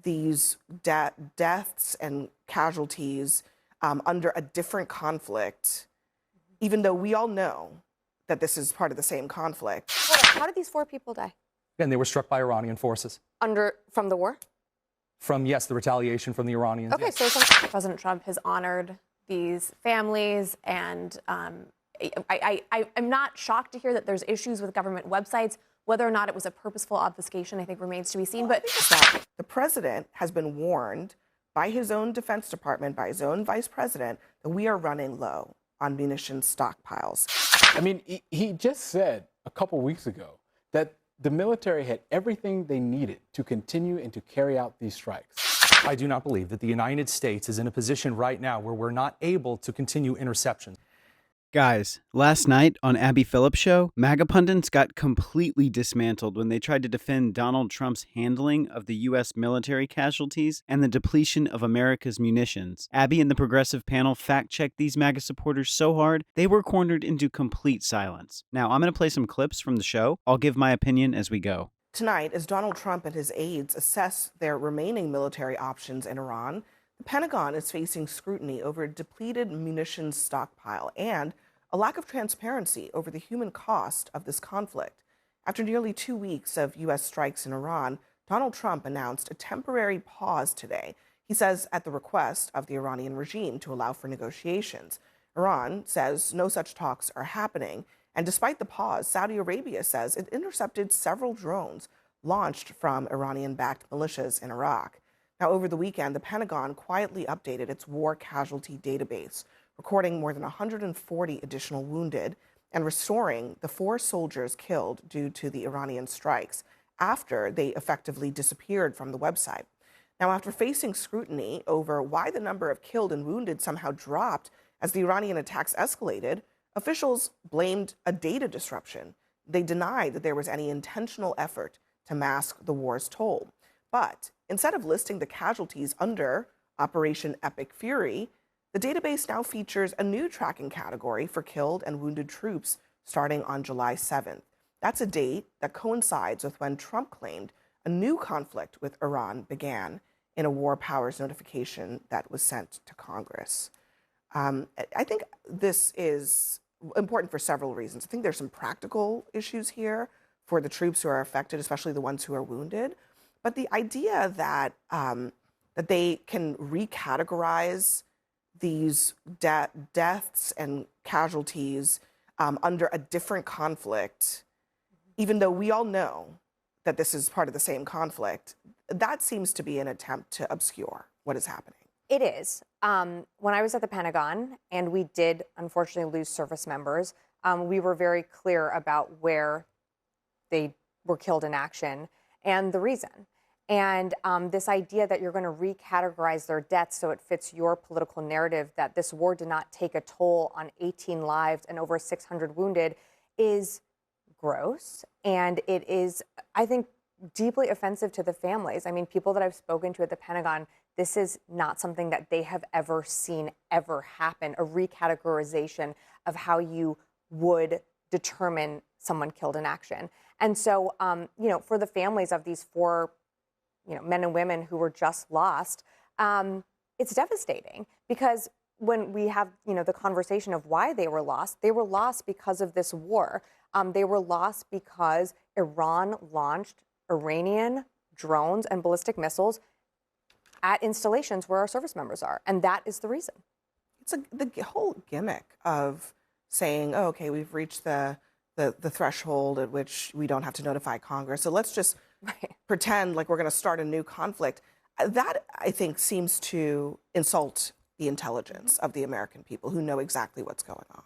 these deaths and casualties under a different conflict, even though we all know that this is part of the same conflict. How did these 4 people die? And they were struck by Iranian forces. From the war? From, yes, the retaliation from the Iranians. Okay, yes. so President Trump has honored these families, and I'm not shocked to hear that there's issues with government websites. Whether or not it was a purposeful obfuscation, I think remains to be seen. But the president has been warned by his own Defense Department, by his own vice president, that we are running low on munition stockpiles. I mean, he just said a couple weeks ago that the military had everything they needed to continue and to carry out these strikes. I do not believe that the United States is in a position right now where we're not able to continue interception. Guys, last night on Abby Phillip's show, MAGA pundits got completely dismantled when they tried to defend Donald Trump's handling of the U.S. military casualties and the depletion of America's munitions. Abby and the progressive panel fact-checked these MAGA supporters so hard, they were cornered into complete silence. Now, I'm going to play some clips from the show. I'll give my opinion as we go. Tonight, as Donald Trump and his aides assess their remaining military options in Iran, the Pentagon is facing scrutiny over a depleted munitions stockpile and a lack of transparency over the human cost of this conflict. After nearly 2 weeks of U.S. strikes in Iran, Donald Trump announced a temporary pause today. He says at the request of the Iranian regime to allow for negotiations. Iran says no such talks are happening. And despite the pause, Saudi Arabia says it intercepted several drones launched from Iranian-backed militias in Iraq. Now, over the weekend, the Pentagon quietly updated its war casualty database, recording more than 140 additional wounded and restoring the 4 soldiers killed due to the Iranian strikes after they effectively disappeared from the website. Now, after facing scrutiny over why the number of killed and wounded somehow dropped as the Iranian attacks escalated, officials blamed a data disruption. They denied that there was any intentional effort to mask the war's toll. But instead of listing the casualties under Operation Epic Fury, the database now features a new tracking category for killed and wounded troops starting on July 7th. That's a date that coincides with when Trump claimed a new conflict with Iran began in a war powers notification that was sent to Congress. I think this is important for several reasons. I think there's some practical issues here for the troops who are affected, especially the ones who are wounded. But the idea that that they can recategorize these deaths and casualties under a different conflict, even though we all know that this is part of the same conflict, that seems to be an attempt to obscure what is happening. It is. When I was at the Pentagon, and we did unfortunately lose service members, we were very clear about where they were killed in action and the reason. And this idea that you're going to recategorize their deaths so it fits your political narrative that this war did not take a toll on 18 lives and over 600 wounded is gross. And it is, I think, deeply offensive to the families. I mean, people that I've spoken to at the Pentagon, this is not something that they have ever seen ever happen, a recategorization of how you would determine someone killed in action. And so, for the families of these 4 men and women who were just lost, it's devastating because when we have, the conversation of why they were lost because of this war. They were lost because Iran launched Iranian drones and ballistic missiles at installations where our service members are. And that is the reason. It's the whole gimmick of saying, oh, okay, we've reached the threshold at which we don't have to notify Congress. So let's just pretend like we're going to start a new conflict. That, I think, seems to insult the intelligence of the American people who know exactly what's going on.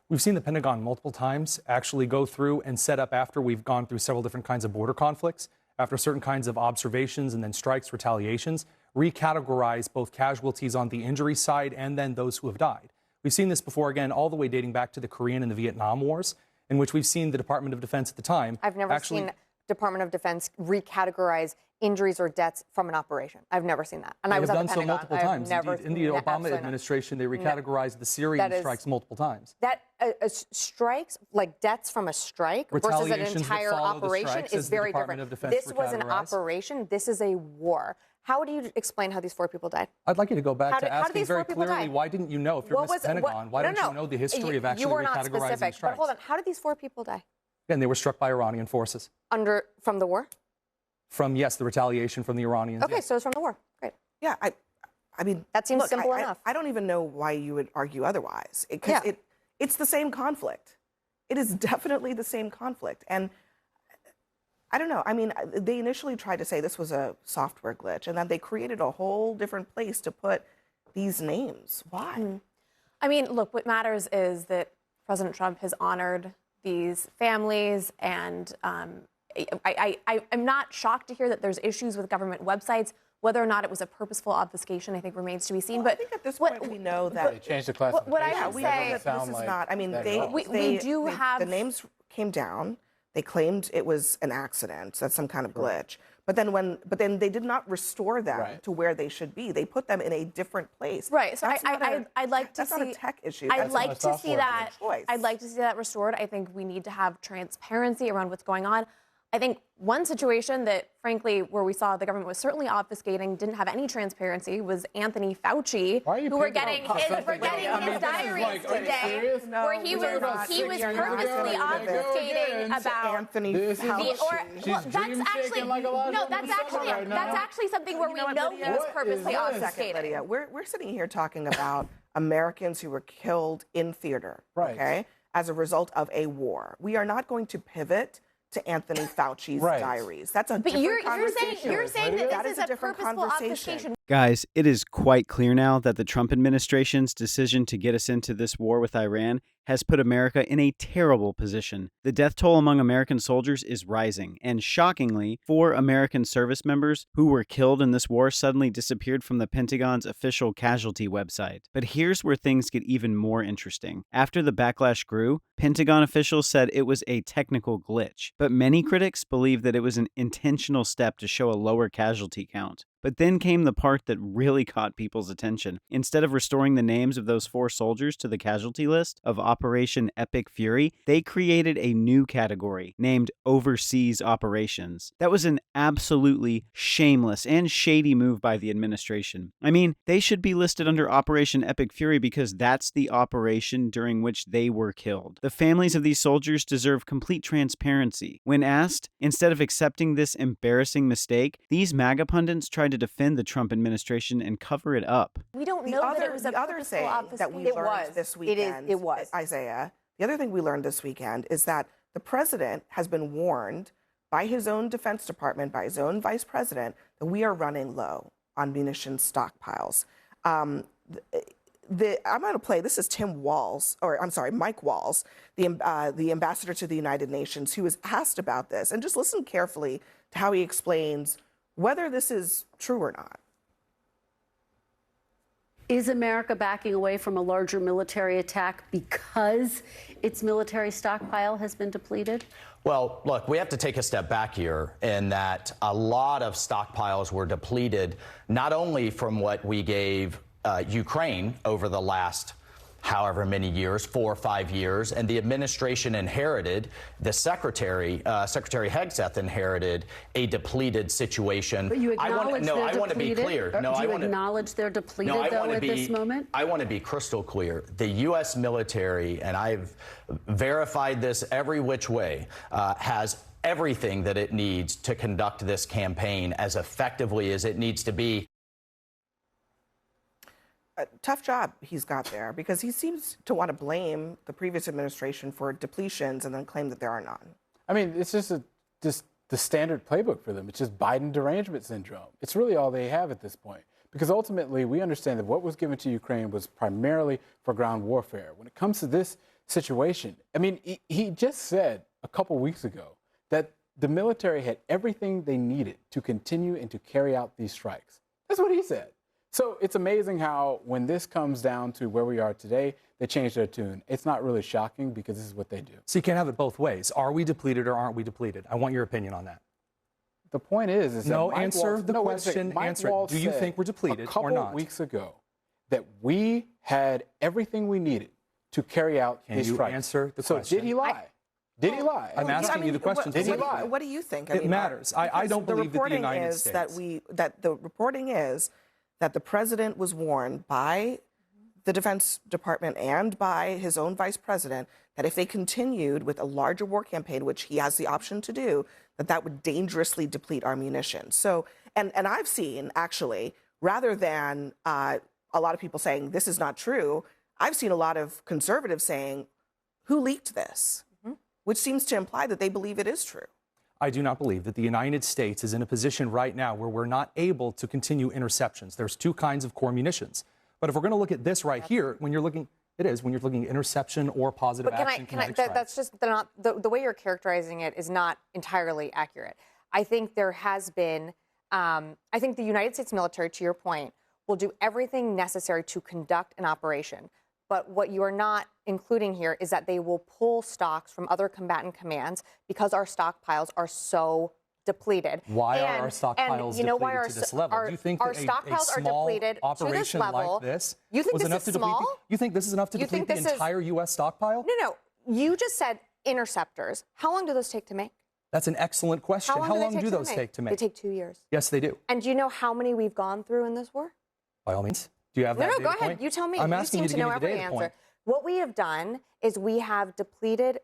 We've seen the Pentagon multiple times actually go through and set up after we've gone through several different kinds of border conflicts, after certain kinds of observations and then strikes, retaliations, recategorize both casualties on the injury side and then those who have died. We've seen this before, again, all the way dating back to the Korean and the Vietnam Wars, in which we've seen the Department of Defense at the time. I've never seen Department of Defense recategorize injuries or deaths from an operation. I've never seen that. And I was at the Pentagon. They've done so multiple times. Indeed, in the Obama administration, they recategorized the Syrian strikes multiple times. That strikes, like deaths from a strike versus an entire operation is very different. This was an operation. This is a war. How do you explain how these 4 people died? I'd like you to go back to how did asking these very 4 people clearly, die? why didn't you know, if you're Miss Pentagon, why don't you know the history of actually you were not recategorizing specific, strikes? but hold on, how did these 4 people die? And they were struck by Iranian forces. From the war? From, yes, the retaliation from the Iranians. Okay, yes. so it's from the war. Great. Yeah, I mean, That seems look, simple enough. I don't even know why you would argue otherwise. It's the same conflict. It is definitely the same conflict. And I don't know. I mean, they initially tried to say this was a software glitch, and then they created a whole different place to put these names. Why? I mean, look, what matters is that President Trump has honored these families, and I'm not shocked to hear that there's issues with government websites. Whether or not it was a purposeful obfuscation, I think remains to be seen. Well, I think at this point we know that They changed the classification. What I would we say- know that this is not. I mean, have the names came down. They claimed it was an accident, that's some kind of glitch. But then they did not restore them to where they should be. They put them in a different place. Right. So I'd like to see. That's not a see- tech issue. I'd That's like not a to software see that. choice. I'd like to see that restored. I think we need to have transparency around what's going on. I think one situation that, frankly, where we saw the government was certainly obfuscating, didn't have any transparency, was Anthony Fauci, who we're getting his diaries today, where he was purposely obfuscating about Anthony Fauci. That's actually something where we know he was purposely obfuscating. Lydia, we're sitting here talking about Americans who were killed in theater, okay, as a result of a war. We are not going to pivot to Anthony Fauci's diaries. That's a different conversation. You're saying that is this is a different purposeful obfuscation. Guys, it is quite clear now that the Trump administration's decision to get us into this war with Iran has put America in a terrible position. The death toll among American soldiers is rising, and shockingly, 4 American service members who were killed in this war suddenly disappeared from the Pentagon's official casualty website. But here's where things get even more interesting. After the backlash grew, Pentagon officials said it was a technical glitch, but many critics believe that it was an intentional step to show a lower casualty count. But then came the part that really caught people's attention. Instead of restoring the names of those 4 soldiers to the casualty list of Operation Epic Fury, they created a new category named Overseas Operations. That was an absolutely shameless and shady move by the administration. I mean, they should be listed under Operation Epic Fury because that's the operation during which they were killed. The families of these soldiers deserve complete transparency. When asked, instead of accepting this embarrassing mistake, these MAGA pundits tried to defend the Trump administration and cover it up. We don't know that it was a purposeful obfuscation. That we learned this weekend, it was. Isaiah, the other thing we learned this weekend is that the president has been warned by his own Defense Department, by his own vice president, that we are running low on munition stockpiles. I'm going to play, this is Mike Walls, the ambassador to the United Nations, who was asked about this. And just listen carefully to how he explains whether this is true or not. Is America backing away from a larger military attack because its military stockpile has been depleted? Well, look, we have to take a step back here in that a lot of stockpiles were depleted, not only from what we gave Ukraine over the last however many years, 4 or 5 years, and the administration inherited, the Secretary Hegseth inherited a depleted situation. But you acknowledge they're depleted? I want to be clear. Do you acknowledge they're depleted, though, at this moment? I want to be crystal clear. The U.S. military, and I've verified this every which way, has everything that it needs to conduct this campaign as effectively as it needs to be. A tough job he's got there, because he seems to want to blame the previous administration for depletions and then claim that there are none. I mean, it's just the standard playbook for them. It's just Biden derangement syndrome. It's really all they have at this point. Because ultimately, we understand that what was given to Ukraine was primarily for ground warfare. When it comes to this situation, I mean, he just said a couple weeks ago that the military had everything they needed to continue and to carry out these strikes. That's what he said. So it's amazing how when this comes down to where we are today, they change their tune. It's not really shocking because this is what they do. So you can't have it both ways. Are we depleted or aren't we depleted? I want your opinion on that. The point is no, that answer the question. Answer it. Do you think we're depleted or not? A couple weeks ago that we had everything we needed to carry out these strikes. Can you answer the question? So did he lie? Did he lie? I'm asking you the question. Did he lie? What do you think? It matters. I don't believe that the United States. The reporting is that the president was warned by the Defense Department and by his own vice president that if they continued with a larger war campaign, which he has the option to do, that would dangerously deplete our munitions. So, and I've seen, actually, rather than a lot of people saying this is not true, I've seen a lot of conservatives saying, who leaked this? Which seems to imply that they believe it is true. I do not believe that the United States is in a position right now where we're not able to continue interceptions. There's two kinds of core munitions. But if we're going to look at this right here, when you're looking at interception or positive action, that's just not the way you're characterizing it is not entirely accurate. I think there has been, I think the United States military, to your point, will do everything necessary to conduct an operation. But what you are not including here is that they will pull stocks from other combatant commands because our stockpiles are so depleted. Why are our stockpiles depleted to this level? Do you think our that stockpiles a small are depleted operation to this level, like this you think was this enough is to small? deplete? You think this is enough to deplete the entire U.S. stockpile? No. You just said interceptors. How long do those take to make? That's an excellent question. How long do those take to make? They take 2 years. Yes, they do. And do you know how many we've gone through in this war? By all means. Do you have that No, data go ahead. point? You tell me. I'm You asking seem you to to give know me the every data answer. point. What we have done is we have depleted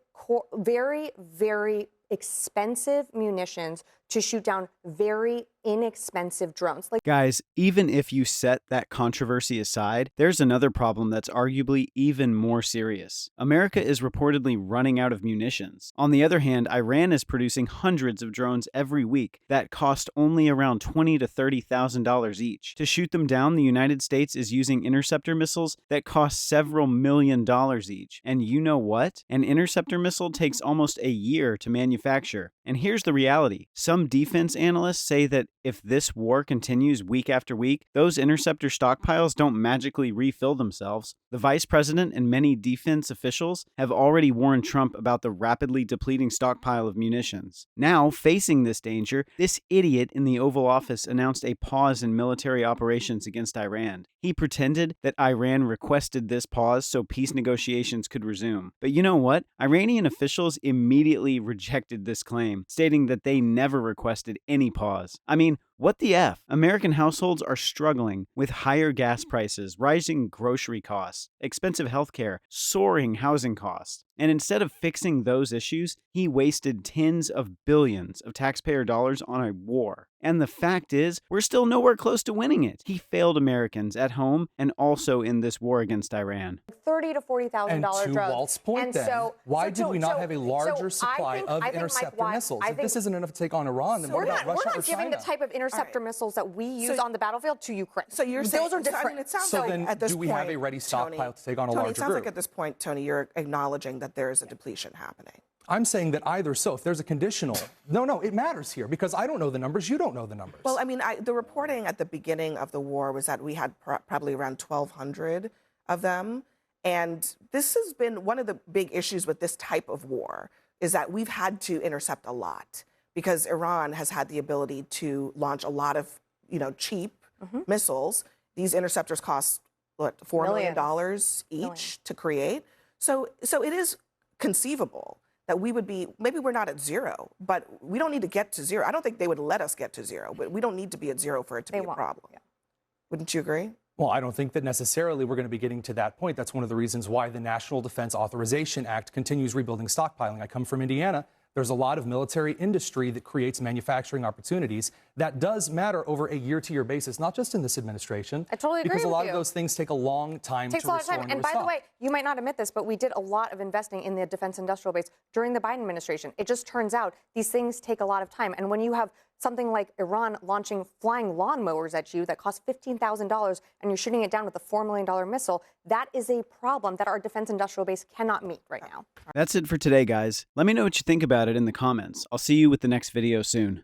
very, very expensive munitions to shoot down very inexpensive drones. Guys, even if you set that controversy aside, there's another problem that's arguably even more serious. America is reportedly running out of munitions. On the other hand, Iran is producing hundreds of drones every week that cost only around $20,000 to $30,000 each. To shoot them down, the United States is using interceptor missiles that cost several $1 million each. And you know what? An interceptor missile takes almost a year to manufacture. And here's the reality. Some defense analysts say that if this war continues week after week, those interceptor stockpiles don't magically refill themselves. The vice president and many defense officials have already warned Trump about the rapidly depleting stockpile of munitions. Now, facing this danger, this idiot in the Oval Office announced a pause in military operations against Iran. He pretended that Iran requested this pause so peace negotiations could resume. But you know what? Iranian officials immediately rejected this claim, stating that they never requested any pause. I mean, what the F? American households are struggling with higher gas prices, rising grocery costs, expensive healthcare, soaring housing costs. And instead of fixing those issues, he wasted tens of billions of taxpayer dollars on a war. And the fact is, we're still nowhere close to winning it. He failed Americans at home and also in this war against Iran. $30,000 to $40,000 drones. And to Walt's point then, why did we not have a larger supply of interceptor missiles? If this isn't enough to take on Iran, then what about Russia or China? We're not giving the type of interceptor missiles that we use on the battlefield to Ukraine. So you're saying, those are different. I mean, it sounds so like then, at this do we point, have a ready stockpile to take on a Tony, larger it sounds group? like at this point, Tony, you're acknowledging that there is a depletion happening. I'm saying that either so. If there's a conditional, no, it matters here because I don't know the numbers. You don't know the numbers. Well, I mean, the reporting at the beginning of the war was that we had probably around 1,200 of them. And this has been one of the big issues with this type of war is that we've had to intercept a lot because Iran has had the ability to launch a lot of, cheap missiles. These interceptors cost, $4 million each to create. So it is conceivable that we would be, maybe we're not at zero, but we don't need to get to zero. I don't think they would let us get to zero, but we don't need to be at zero for it to be a problem. Yeah. Wouldn't you agree? Well, I don't think that necessarily we're going to be getting to that point. That's one of the reasons why the National Defense Authorization Act continues rebuilding stockpiling. I come from Indiana. There's a lot of military industry that creates manufacturing opportunities. That does matter over a year-to-year basis, not just in this administration. I totally agree because a lot with of those things take a long time to restore. And by the way, you might not admit this, but we did a lot of investing in the defense industrial base during the Biden administration. It just turns out these things take a lot of time. And when you have something like Iran launching flying lawnmowers at you that cost $15,000 and you're shooting it down with a $4 million missile, that is a problem that our defense industrial base cannot meet right now. That's it for today, guys. Let me know what you think about it in the comments. I'll see you with the next video soon.